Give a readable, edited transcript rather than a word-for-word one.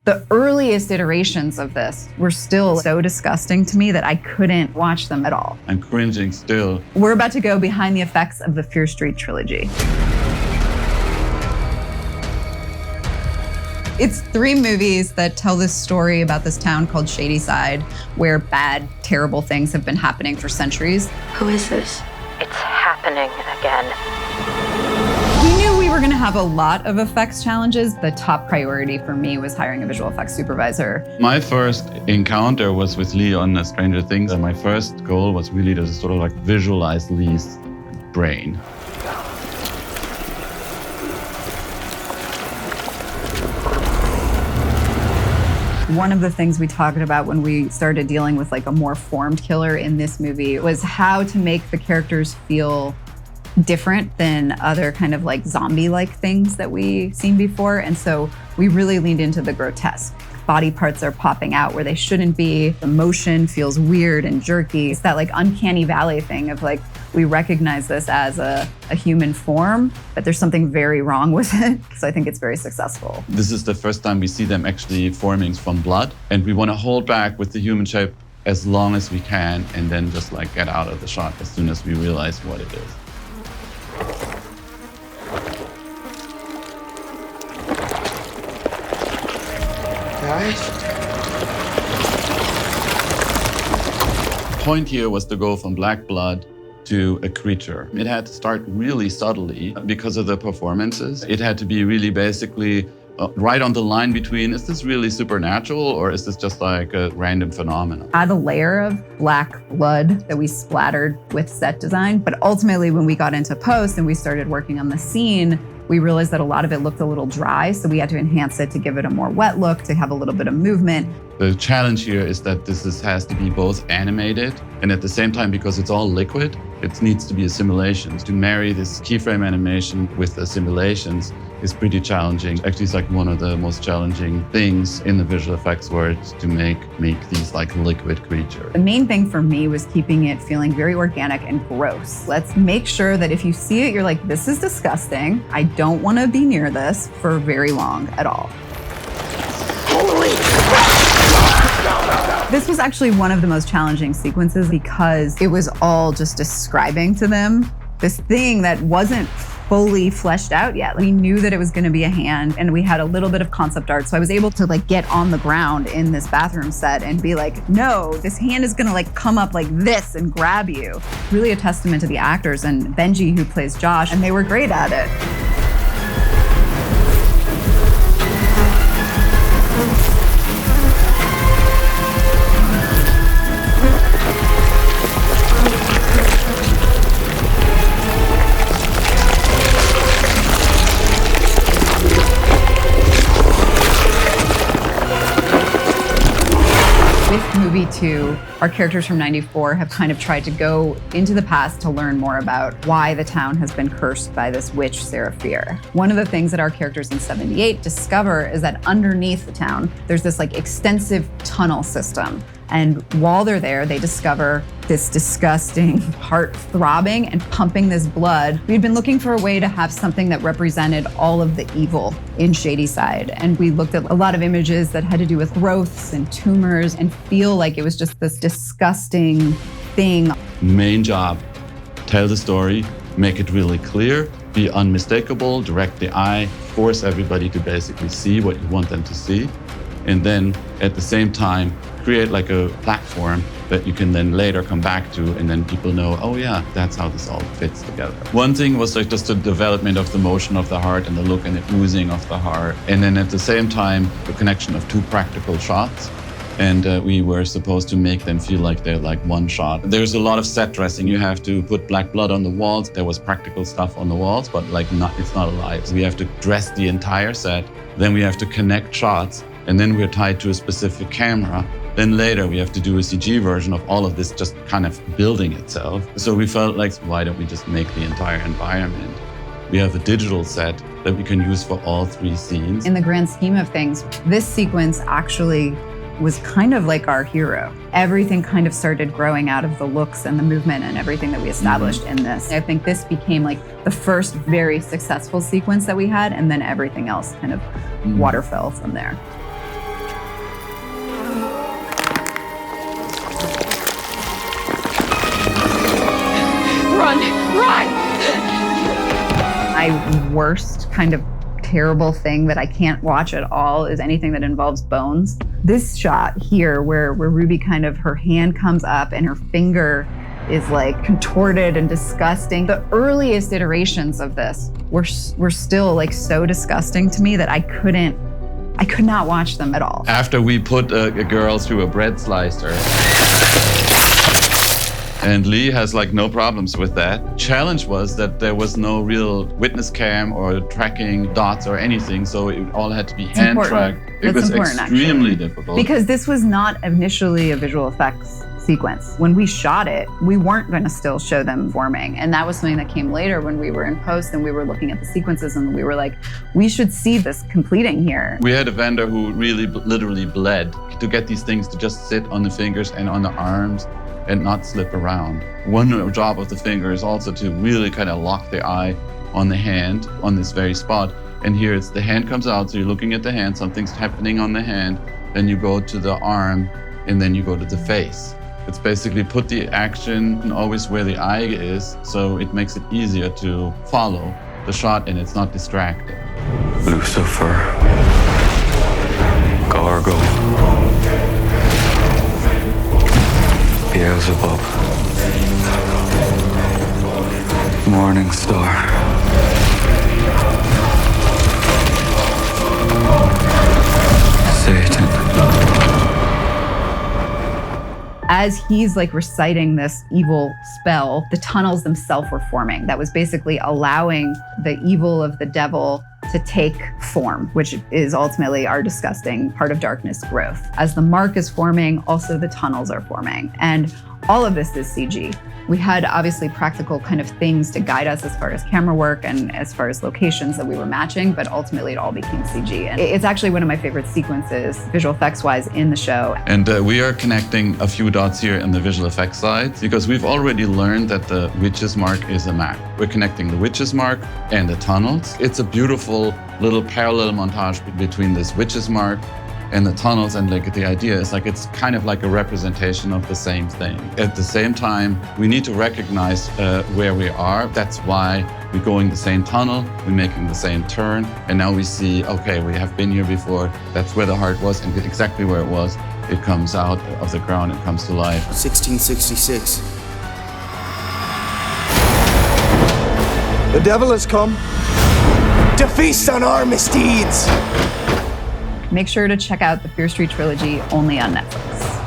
The earliest iterations of this were still so disgusting to me that I couldn't watch them at all. I'm cringing still. We're about to go behind the effects of the Fear Street trilogy. It's 3 movies that tell this story about this town called Shadyside, where bad, terrible things have been happening for centuries. Who is this? It's happening again. We knew we were going to have a lot of effects challenges. The top priority for me was hiring a visual effects supervisor. My first encounter was with Lee on Stranger Things, and my first goal was really to sort of like visualize Lee's brain. One of the things we talked about when we started dealing with like a more formed killer in this movie was how to make the characters feel different than other kind of like zombie-like things that we've seen before. And so we really leaned into the grotesque. Body parts are popping out where they shouldn't be. The motion feels weird and jerky. It's that like uncanny valley thing of like, we recognize this as a human form, but there's something very wrong with it. So I think it's very successful. This is the first time we see them actually forming from blood, and we want to hold back with the human shape as long as we can, and then just like get out of the shot as soon as we realize what it is. Guys? Point here was to go from black blood to a creature. It had to start really subtly because of the performances. It had to be really basically right on the line between, is this really supernatural or is this just like a random phenomenon? Add a layer of black blood that we splattered with set design. But ultimately, when we got into post and we started working on the scene, we realized that a lot of it looked a little dry. So we had to enhance it to give it a more wet look, to have a little bit of movement. The challenge here is that this has to be both animated and at the same time, because it's all liquid, it needs to be a simulation. To marry this keyframe animation with the simulations is pretty challenging. Actually, it's like one of the most challenging things in the visual effects world to make these like liquid creatures. The main thing for me was keeping it feeling very organic and gross. Let's make sure that if you see it, you're like, this is disgusting. I don't want to be near this for very long at all. This was actually one of the most challenging sequences because it was all just describing to them this thing that wasn't fully fleshed out yet. We knew that it was going to be a hand, and we had a little bit of concept art. So I was able to like get on the ground in this bathroom set and be like, no, this hand is going to like come up like this and grab you. Really a testament to the actors and Benji, who plays Josh, and they were great at it. Movie 2, our characters from 94 have kind of tried to go into the past to learn more about why the town has been cursed by this witch, Sarah Fier. One of the things that our characters in 78 discover is that underneath the town, there's this like extensive tunnel system. And while they're there, they discover this disgusting heart throbbing and pumping this blood. We'd been looking for a way to have something that represented all of the evil in Shadyside. And we looked at a lot of images that had to do with growths and tumors and feel like it was just this disgusting thing. Main job, tell the story, make it really clear, be unmistakable, direct the eye, force everybody to basically see what you want them to see. And then at the same time, create like a platform that you can then later come back to, and then people know, oh yeah, that's how this all fits together. One thing was like just the development of the motion of the heart and the look and the oozing of the heart. And then at the same time, the connection of 2 practical shots. And we were supposed to make them feel like they're like one shot. There's a lot of set dressing. You have to put black blood on the walls. There was practical stuff on the walls, but like it's not alive. So we have to dress the entire set. Then we have to connect shots. And then we're tied to a specific camera. Then later we have to do a CG version of all of this just kind of building itself. So we felt like, why don't we just make the entire environment? We have a digital set that we can use for all 3 scenes. In the grand scheme of things, this sequence actually was kind of like our hero. Everything kind of started growing out of the looks and the movement and everything that we established in this. I think this became like the first very successful sequence that we had, and then everything else kind of waterfell from there. My worst kind of terrible thing that I can't watch at all is anything that involves bones. This shot here where Ruby kind of, her hand comes up and her finger is like contorted and disgusting. The earliest iterations of this were still like so disgusting to me that I could not watch them at all. After we put a girl through a bread slicer, and Lee has like no problems with that. Challenge was that there was no real witness cam or tracking dots or anything, so it all had to be hand tracked. It was extremely difficult. Because this was not initially a visual effects sequence. When we shot it, we weren't going to still show them forming. And that was something that came later when we were in post and we were looking at the sequences and we were like, we should see this completing here. We had a vendor who really literally bled to get these things to just sit on the fingers and on the arms and not slip around. One job of the finger is also to really kind of lock the eye on the hand on this very spot. And here it's the hand comes out, so you're looking at the hand, something's happening on the hand, then you go to the arm, and then you go to the face. It's basically put the action always where the eye is, so it makes it easier to follow the shot and it's not distracting. Lucifer, Gargle, Beelzebub, Morning Star, Satan. As he's like reciting this evil spell, the tunnels themselves were forming. That was basically allowing the evil of the devil to take form, which is ultimately our disgusting part of darkness growth. As the mark is forming, also the tunnels are forming. And all of this is CG. We had obviously practical kind of things to guide us as far as camera work and as far as locations that we were matching, but ultimately it all became CG. And it's actually one of my favorite sequences, visual effects wise, in the show. And we are connecting a few dots here in the visual effects side because we've already learned that the witch's mark is a map. We're connecting the witch's mark and the tunnels. It's a beautiful little parallel montage between this witch's mark and the tunnels, and like the idea is like it's kind of like a representation of the same thing. At the same time, we need to recognize where we are. That's why we're going the same tunnel, we're making the same turn, and now we see, okay, we have been here before. That's where the heart was, and exactly where it was. It comes out of the ground, it comes to life. 1666. The devil has come to feast on our misdeeds. Make sure to check out the Fear Street trilogy only on Netflix.